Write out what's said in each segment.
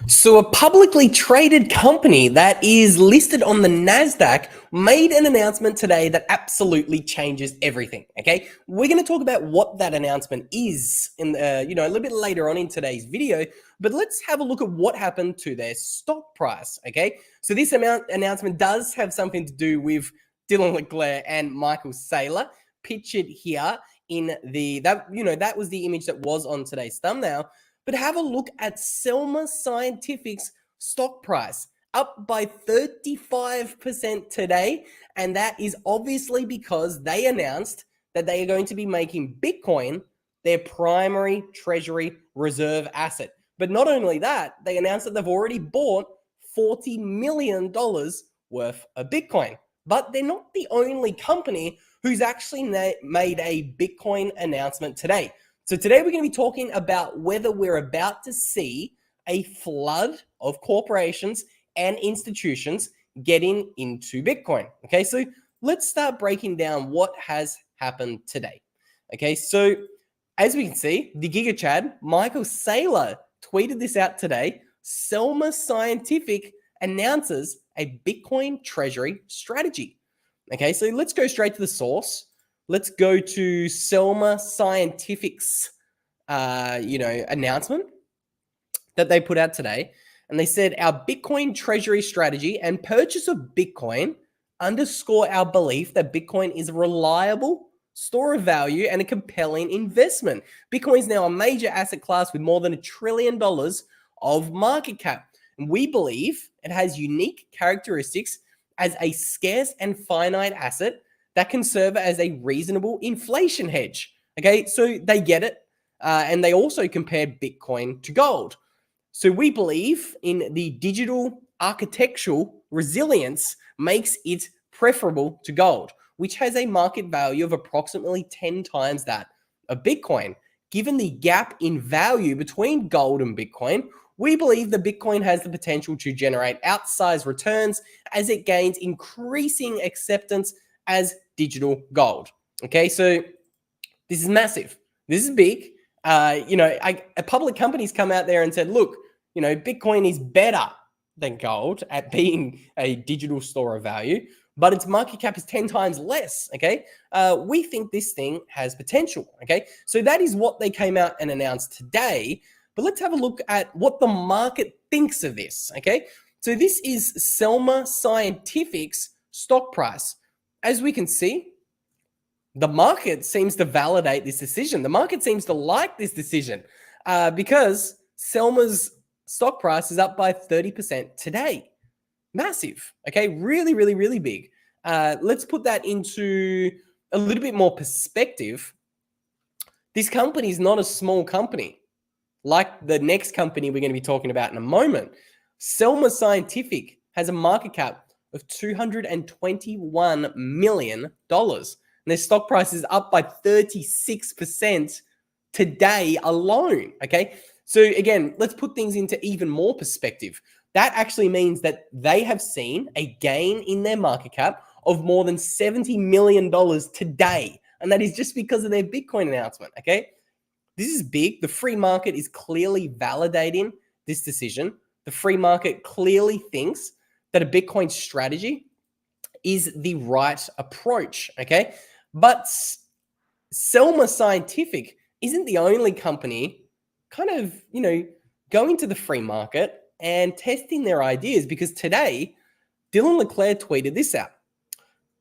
So a publicly traded company that is listed on the NASDAQ made an announcement today that absolutely changes everything, okay? We're going to talk about what that announcement is in a little bit later on in today's video, but let's have a look at what happened to their stock price, okay? So this announcement does have something to do with Dylan Leclerc and Michael Saylor, pictured here in that was the image that was on today's thumbnail. But have a look at Selmer Scientific's stock price, up by 35% today. And that is obviously because they announced that they are going to be making Bitcoin their primary treasury reserve asset. But not only that, they announced that they've already bought $40 million worth of Bitcoin. But they're not the only company who's actually made a Bitcoin announcement today. So today we're going to be talking about whether we're about to see a flood of corporations and institutions getting into Bitcoin. Okay, so let's start breaking down what has happened today. Okay, so as we can see, the Giga Chad, Michael Saylor, tweeted this out today. Selmer Scientific announces a Bitcoin treasury strategy. Okay, so let's go straight to the source. Let's go to Selmer Scientific's, announcement that they put out today. And they said, our Bitcoin treasury strategy and purchase of Bitcoin underscore our belief that Bitcoin is a reliable store of value and a compelling investment. Bitcoin is now a major asset class with more than $1 trillion of market cap. And we believe it has unique characteristics as a scarce and finite asset that can serve as a reasonable inflation hedge. Okay, so they get it. And they also compare Bitcoin to gold. So we believe in the digital architectural resilience makes it preferable to gold, which has a market value of approximately 10 times that of Bitcoin. Given the gap in value between gold and Bitcoin, we believe that Bitcoin has the potential to generate outsized returns as it gains increasing acceptance as digital gold. Okay, so this is massive. This is big. Public companies come out there and said, look, Bitcoin is better than gold at being a digital store of value, but its market cap is 10 times less, okay? We think this thing has potential, okay? So that is what they came out and announced today, but let's have a look at what the market thinks of this, okay? So this is Selmer Scientific's stock price. As we can see, the market seems to validate this decision. The market seems to like this decision because Selmer's stock price is up by 30% today. Massive, okay? Really, really, really big. Let's put that into a little bit more perspective. This company is not a small company like the next company we're going to be talking about in a moment. Selmer Scientific has a market cap of $221 million. And their stock price is up by 36% today alone, okay? So again, let's put things into even more perspective. That actually means that they have seen a gain in their market cap of more than $70 million today. And that is just because of their Bitcoin announcement, okay? This is big. The free market is clearly validating this decision. The free market clearly thinks that a Bitcoin strategy is the right approach, okay? But Selmer Scientific isn't the only company kind of, going to the free market and testing their ideas, because today, Dylan Leclerc tweeted this out.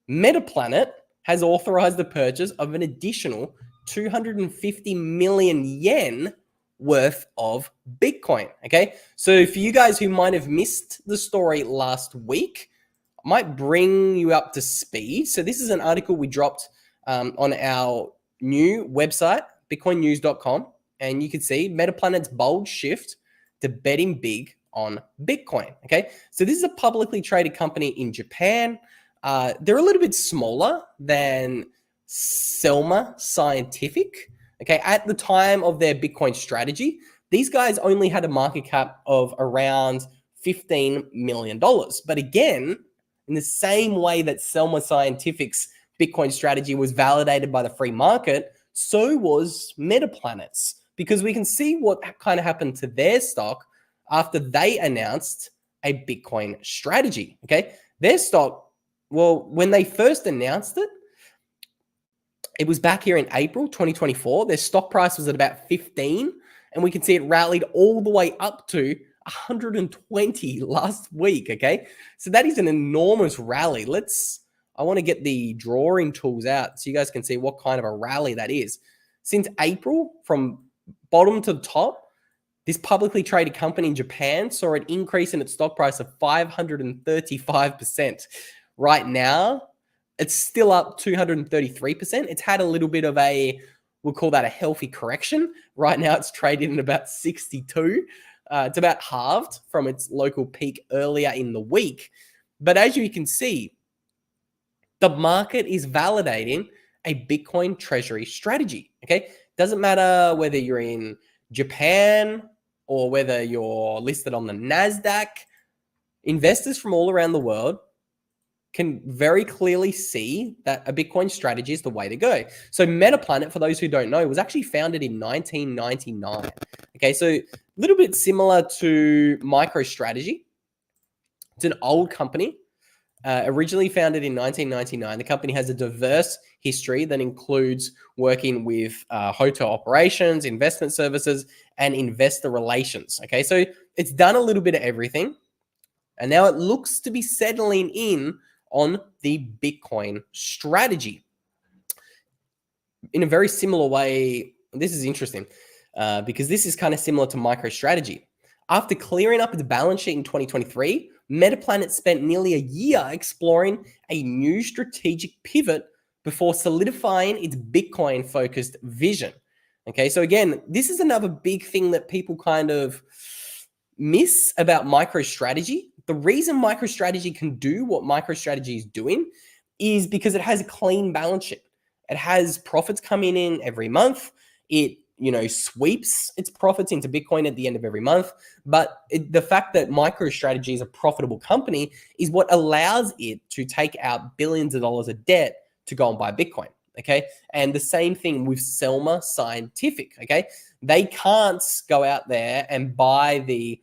Metaplanet has authorized the purchase of an additional 250 million yen worth of Bitcoin, okay? So for you guys who might have missed the story last week, I might bring you up to speed. So this is an article we dropped on our new website, bitcoinnews.com, and you can see Metaplanet's bold shift to betting big on Bitcoin, okay? So this is a publicly traded company in Japan. They're a little bit smaller than Selmer Scientific, okay? At the time of their Bitcoin strategy, these guys only had a market cap of around $15 million. But again, in the same way that Selmer Scientific's Bitcoin strategy was validated by the free market, so was Metaplanet's, because we can see what kind of happened to their stock after they announced a Bitcoin strategy. Okay. Their stock, well, when they first announced it, it was back here in April 2024. Their stock price was at about 15, and we can see it rallied all the way up to 120 last week. Okay. So that is an enormous rally. I want to get the drawing tools out so you guys can see what kind of a rally that is. Since April, from bottom to the top, this publicly traded company in Japan saw an increase in its stock price of 535%. Right now, it's still up 233%. It's had a little bit of we'll call that a healthy correction. Right now, it's trading at about 62. It's about halved from its local peak earlier in the week. But as you can see, the market is validating a Bitcoin treasury strategy. Okay. Doesn't matter whether you're in Japan or whether you're listed on the NASDAQ, investors from all around the world can very clearly see that a Bitcoin strategy is the way to go. So Metaplanet, for those who don't know, was actually founded in 1999. Okay, so a little bit similar to MicroStrategy. It's an old company, originally founded in 1999. The company has a diverse history that includes working with hotel operations, investment services, and investor relations. Okay, so it's done a little bit of everything. And now it looks to be settling in on the Bitcoin strategy. In a very similar way, this is interesting because this is kind of similar to MicroStrategy. After clearing up its balance sheet in 2023, Metaplanet spent nearly a year exploring a new strategic pivot before solidifying its Bitcoin-focused vision. Okay, so again, this is another big thing that people kind of miss about MicroStrategy. The reason MicroStrategy can do what MicroStrategy is doing is because it has a clean balance sheet. It has profits coming in every month. It sweeps its profits into Bitcoin at the end of every month. But the fact that MicroStrategy is a profitable company is what allows it to take out billions of dollars of debt to go and buy Bitcoin. Okay. And the same thing with Selmer Scientific. Okay. They can't go out there and buy the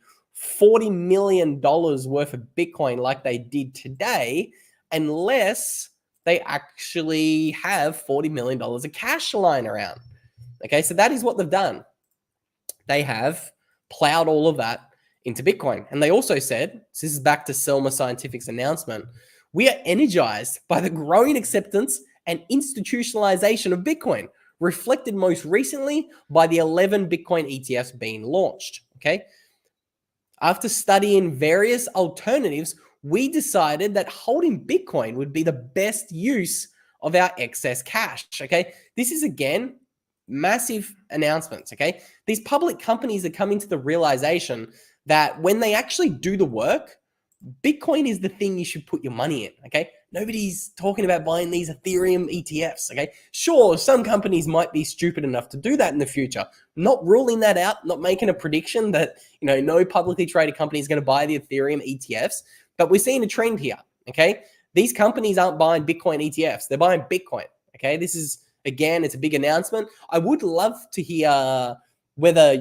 $40 million worth of Bitcoin like they did today unless they actually have $40 million of cash lying around. Okay, so that is what they've done. They have plowed all of that into Bitcoin. And they also said, this is back to Selmer Scientific's announcement, we are energized by the growing acceptance and institutionalization of Bitcoin, reflected most recently by the 11 Bitcoin ETFs being launched. Okay. After studying various alternatives, we decided that holding Bitcoin would be the best use of our excess cash. Okay. This is, again, massive announcements. Okay. These public companies are coming to the realization that when they actually do the work, Bitcoin is the thing you should put your money in. Okay. Nobody's talking about buying these Ethereum ETFs. Okay. Sure, some companies might be stupid enough to do that in the future. Not ruling that out, not making a prediction that, no publicly traded company is going to buy the Ethereum ETFs, but we're seeing a trend here. Okay. These companies aren't buying Bitcoin ETFs. They're buying Bitcoin. Okay. This is, again, it's a big announcement. I would love to hear whether,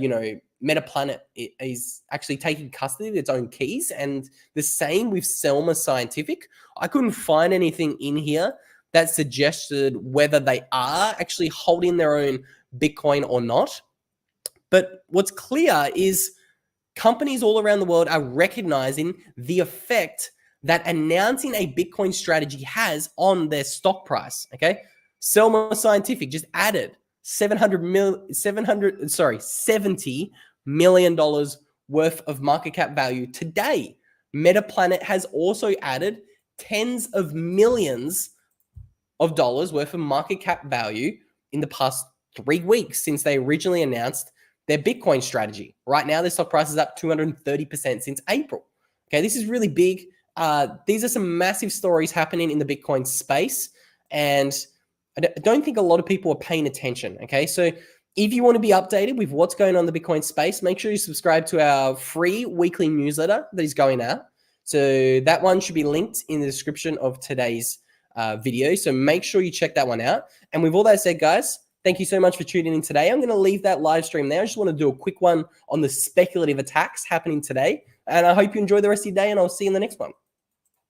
Metaplanet is actually taking custody of its own keys, and the same with Selmer Scientific. I couldn't find anything in here that suggested whether they are actually holding their own Bitcoin or not. But what's clear is companies all around the world are recognizing the effect that announcing a Bitcoin strategy has on their stock price. Okay. Selmer Scientific just added $70 million worth of market cap value today. Metaplanet has also added tens of millions of dollars worth of market cap value in the past 3 weeks since they originally announced their Bitcoin strategy. Right now, their stock price is up 230% since April. Okay, this is really big. These are some massive stories happening in the Bitcoin space, and I don't think a lot of people are paying attention. Okay, so if you want to be updated with what's going on in the Bitcoin space, make sure you subscribe to our free weekly newsletter that is going out. So that one should be linked in the description of today's video. So make sure you check that one out. And with all that said, guys, Thank you so much for tuning in today. I'm going to leave that live stream now. I just want to do a quick one on the speculative attacks happening today. And I hope you enjoy the rest of your day, and I'll see you in the next one.